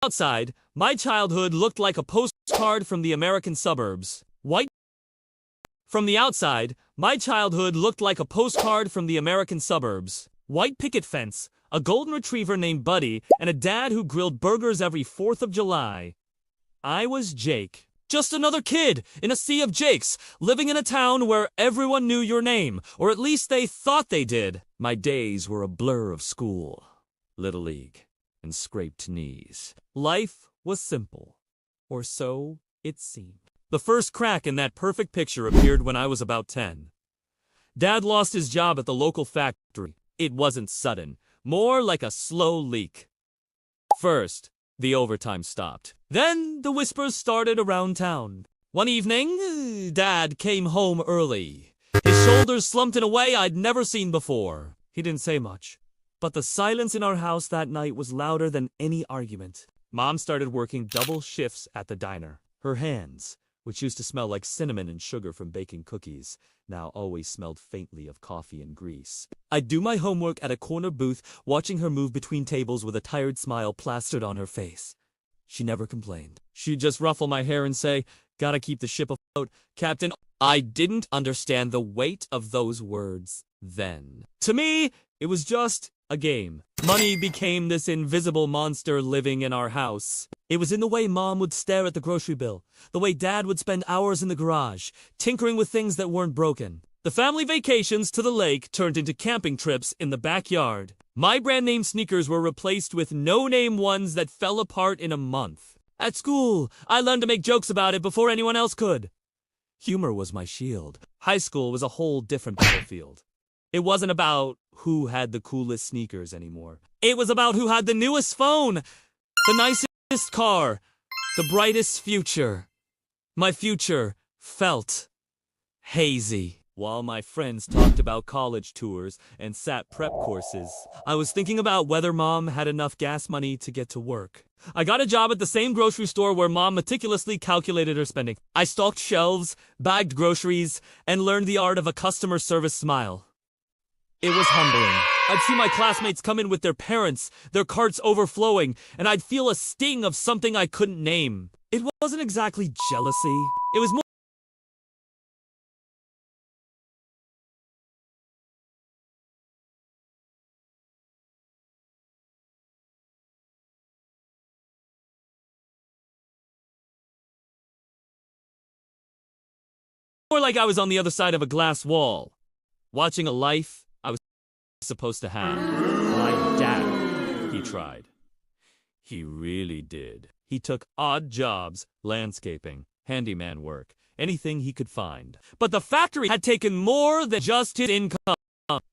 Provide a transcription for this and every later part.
Outside, my childhood looked like a postcard from the American suburbs. From the outside, my childhood looked like a postcard from the American suburbs. White picket fence, a golden retriever named Buddy, and a dad who grilled burgers every 4th of July. I was Jake. Just another kid in a sea of Jakes, living in a town where everyone knew your name, or at least they thought they did. My days were a blur of school, Little League, and scraped knees. Life was simple, or so it seemed. The first crack in that perfect picture appeared when I was about 10. Dad lost his job at the local factory. It wasn't sudden, more like a slow leak. First, the overtime stopped. Then the whispers started around town. One evening, Dad came home early. His shoulders slumped in a way I'd never seen before. He didn't say much, but the silence in our house that night was louder than any argument. Mom started working double shifts at the diner. Her hands, which used to smell like cinnamon and sugar from baking cookies, now always smelled faintly of coffee and grease. I'd do my homework at a corner booth, watching her move between tables with a tired smile plastered on her face. She never complained. She'd just ruffle my hair and say, "Gotta keep the ship afloat, Captain." I didn't understand the weight of those words then. To me, it was just a game. Money became this invisible monster living in our house. It was in the way Mom would stare at the grocery bill, the way Dad would spend hours in the garage, tinkering with things that weren't broken. The family vacations to the lake turned into camping trips in the backyard. My brand name sneakers were replaced with no-name ones that fell apart in a month. At school, I learned to make jokes about it before anyone else could. Humor was my shield. High school was a whole different battlefield. It wasn't about who had the coolest sneakers anymore. It was about who had the newest phone, the nicest car, the brightest future. My future felt hazy. While my friends talked about college tours and SAT prep courses, I was thinking about whether Mom had enough gas money to get to work. I got a job at the same grocery store where Mom meticulously calculated her spending. I stocked shelves, bagged groceries, and learned the art of a customer service smile. It was humbling. I'd see my classmates come in with their parents, their carts overflowing, and I'd feel a sting of something I couldn't name. It wasn't exactly jealousy. It was more like I was on the other side of a glass wall, watching a life I was supposed to have. My dad, he tried. He really did. He took odd jobs, landscaping, handyman work, anything he could find. But the factory had taken more than just his income,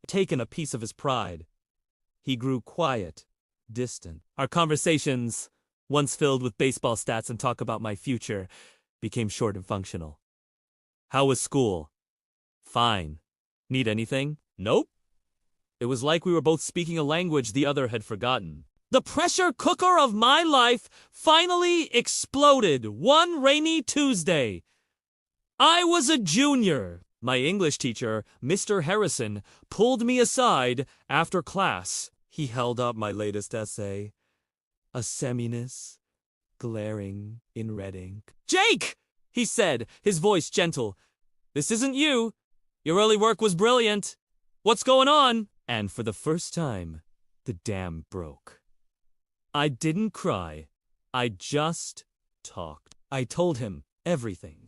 taken a piece of his pride. He grew quiet, distant. Our conversations, once filled with baseball stats and talk about my future, became short and functional. How was school? Fine. Need anything? Nope. It was like we were both speaking a language the other had forgotten. The pressure cooker of my life finally exploded one rainy Tuesday. I was a junior. My English teacher, Mr. Harrison, pulled me aside after class. He held up my latest essay, a seminus, glaring in red ink. "Jake!" he said, his voice gentle. "This isn't you. Your early work was brilliant. What's going on?" And for the first time, the dam broke. I didn't cry. I just talked. I told him everything.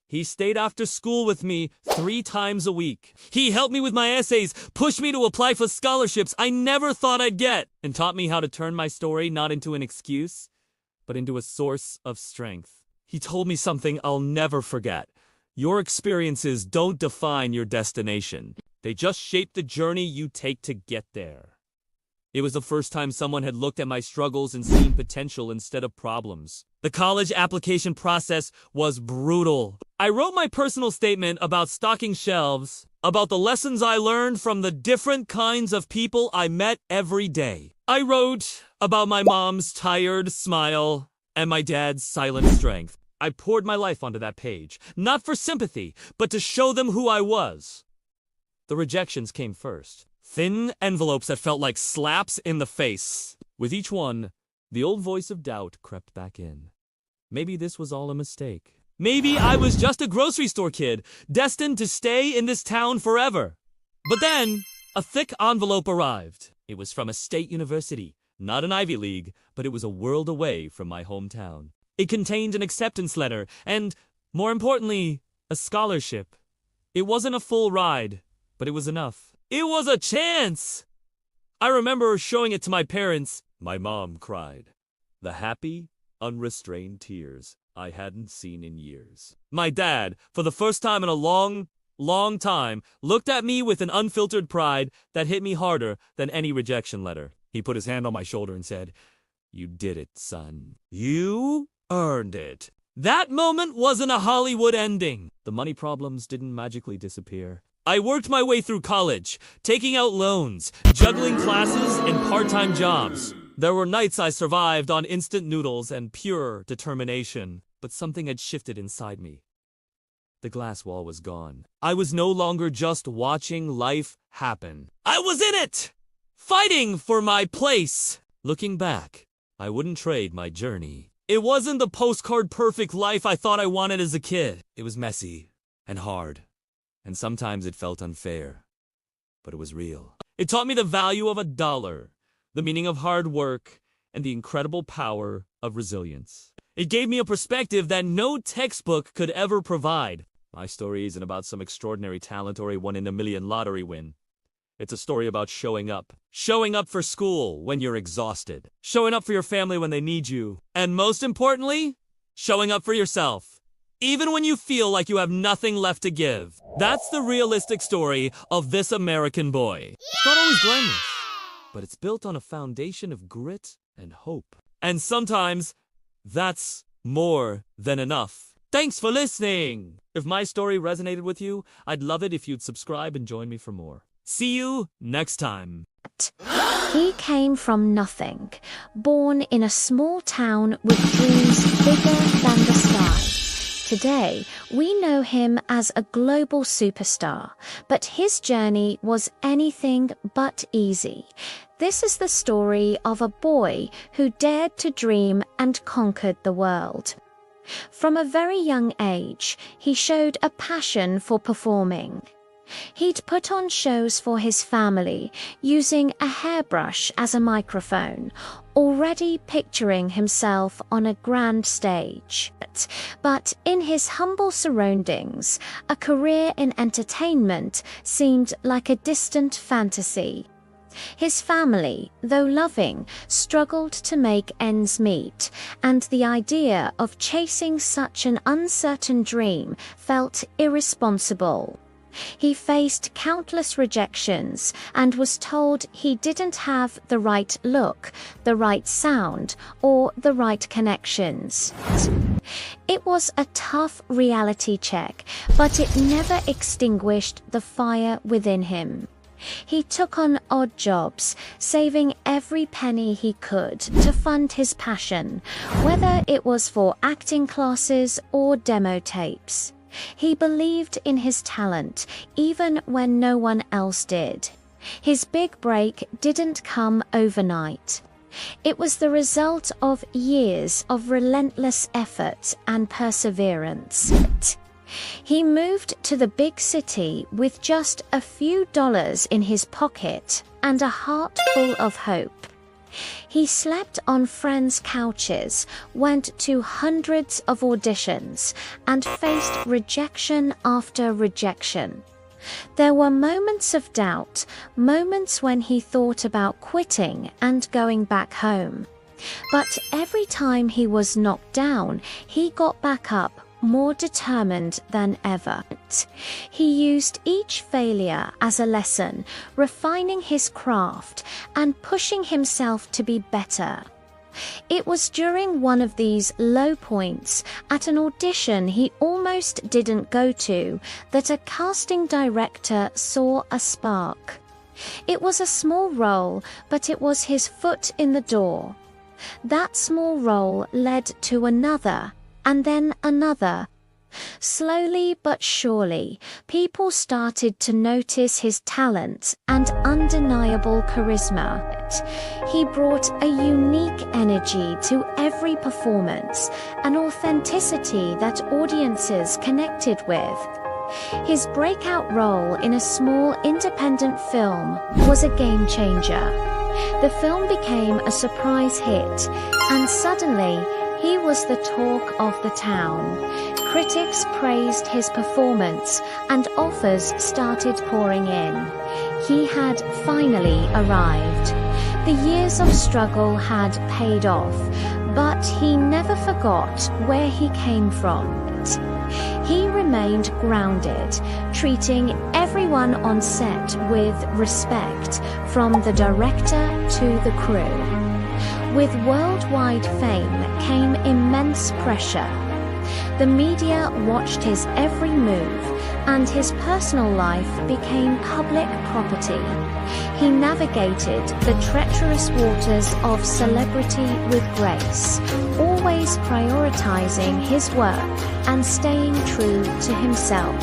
He stayed after school with me 3 times a week. He helped me with my essays, pushed me to apply for scholarships I never thought I'd get, and taught me how to turn my story not into an excuse, but into a source of strength. He told me something I'll never forget. Your experiences don't define your destination. They just shape the journey you take to get there. It was the first time someone had looked at my struggles and seen potential instead of problems. The college application process was brutal. I wrote my personal statement about stocking shelves, about the lessons I learned from the different kinds of people I met every day. I wrote about my mom's tired smile and my dad's silent strength. I poured my life onto that page, not for sympathy, but to show them who I was. The rejections came first. Thin envelopes that felt like slaps in the face. With each one, the old voice of doubt crept back in. Maybe this was all a mistake. Maybe I was just a grocery store kid, destined to stay in this town forever. But then, a thick envelope arrived. It was from a state university, not an Ivy League, but it was a world away from my hometown. It contained an acceptance letter and, more importantly, a scholarship. It wasn't a full ride, but it was enough. It was a chance! I remember showing it to my parents. My mom cried. The happy, unrestrained tears I hadn't seen in years. My dad, for the first time in a long time, looked at me with an unfiltered pride that hit me harder than any rejection letter. He put his hand on my shoulder and said, "You did it, son. You earned it." That moment wasn't a Hollywood ending. The money problems didn't magically disappear. I worked my way through college, taking out loans, juggling classes and part-time jobs. There were nights I survived on instant noodles and pure determination, but something had shifted inside me. The glass wall was gone. I was no longer just watching life happen. I was in it! Fighting for my place! Looking back, I wouldn't trade my journey. It wasn't the postcard perfect life I thought I wanted as a kid. It was messy and hard. And sometimes it felt unfair, but it was real. It taught me the value of $1, the meaning of hard work, and the incredible power of resilience. It gave me a perspective that no textbook could ever provide. My story isn't about some extraordinary talent or a one-in-a-million lottery win. It's a story about showing up. Showing up for school when you're exhausted. Showing up for your family when they need you. And most importantly, showing up for yourself. Even when you feel like you have nothing left to give. That's the realistic story of this American boy. It's not always glamorous, but it's built on a foundation of grit and hope. And sometimes, that's more than enough. Thanks for listening! If my story resonated with you, I'd love it if you'd subscribe and join me for more. See you next time. He came from nothing, born in a small town with dreams bigger than the sky. Today, we know him as a global superstar, but his journey was anything but easy. This is the story of a boy who dared to dream and conquered the world. From a very young age, he showed a passion for performing. He'd put on shows for his family, using a hairbrush as a microphone, already picturing himself on a grand stage. But in his humble surroundings, a career in entertainment seemed like a distant fantasy. His family, though loving, struggled to make ends meet, and the idea of chasing such an uncertain dream felt irresponsible. He faced countless rejections and was told he didn't have the right look, the right sound, or the right connections. It was a tough reality check, but it never extinguished the fire within him. He took on odd jobs, saving every penny he could to fund his passion, whether it was for acting classes or demo tapes. He believed in his talent, even when no one else did. His big break didn't come overnight. It was the result of years of relentless effort and perseverance. He moved to the big city with just a few dollars in his pocket and a heart full of hope. He slept on friends' couches, went to hundreds of auditions, and faced rejection after rejection. There were moments of doubt, moments when he thought about quitting and going back home. But every time he was knocked down, he got back up more determined than ever. He used each failure as a lesson, refining his craft and pushing himself to be better. It was during one of these low points at an audition he almost didn't go to that a casting director saw a spark. It was a small role, but it was his foot in the door. That small role led to another, and then another. Slowly but surely, people started to notice his talent and undeniable charisma. He brought a unique energy to every performance, an authenticity that audiences connected with. His breakout role in a small independent film was a game changer. The film became a surprise hit, and suddenly he was the talk of the town. Critics praised his performance, and offers started pouring in. He had finally arrived. The years of struggle had paid off, but he never forgot where he came from. He remained grounded, treating everyone on set with respect, from the director to the crew. With worldwide fame came immense pressure. The media watched his every move, and his personal life became public property. He navigated the treacherous waters of celebrity with grace, always prioritizing his work and staying true to himself.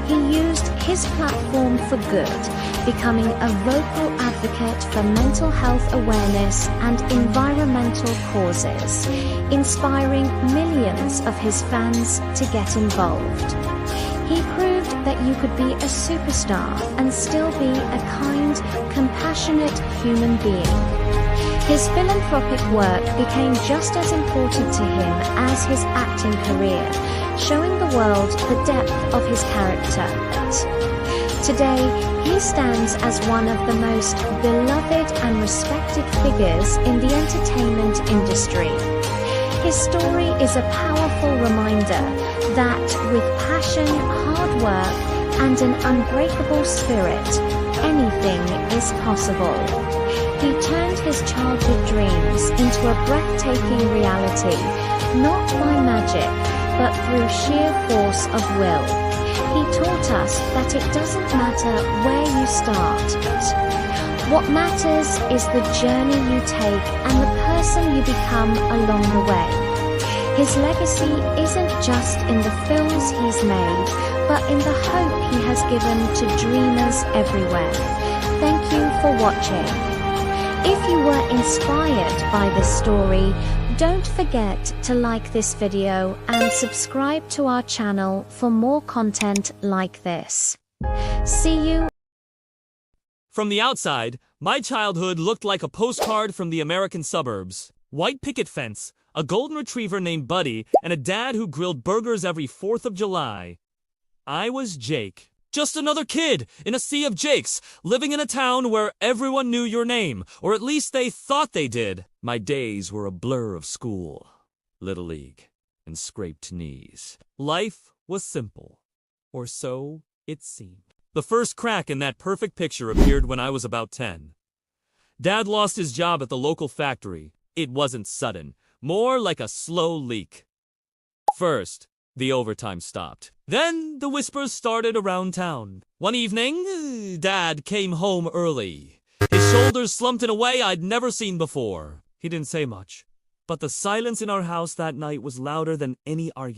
He used his platform for good, becoming a vocal advocate for mental health awareness and environmental causes, inspiring millions of his fans to get involved. He proved that you could be a superstar and still be a kind, compassionate human being. His philanthropic work became just as important to him as his acting career, showing the world the depth of his character. Today, he stands as one of the most beloved and respected figures in the entertainment industry. His story is a powerful reminder that with passion, hard work, and an unbreakable spirit, anything is possible. He turned his childhood dreams into a breathtaking reality, not by magic, but through sheer force of will. He taught us that it doesn't matter where you start. What matters is the journey you take and the person you become along the way. His legacy isn't just in the films he's made, but in the hope he has given to dreamers everywhere. Thank you for watching. If you were inspired by this story, don't forget to like this video and subscribe to our channel for more content like this. See you. From the outside, my childhood looked like a postcard from the American suburbs. White picket fence, a golden retriever named Buddy, and a dad who grilled burgers every 4th of July. I was Jake. Just another kid in a sea of Jakes, living in a town where everyone knew your name, or at least they thought they did. My days were a blur of school, Little League, and scraped knees. Life was simple, or so it seemed. The first crack in that perfect picture appeared when I was about 10. Dad lost his job at the local factory. It wasn't sudden, more like a slow leak. First, the overtime stopped. Then the whispers started around town. One evening, Dad came home early. His shoulders slumped in a way I'd never seen before. He didn't say much, but the silence in our house that night was louder than any argument.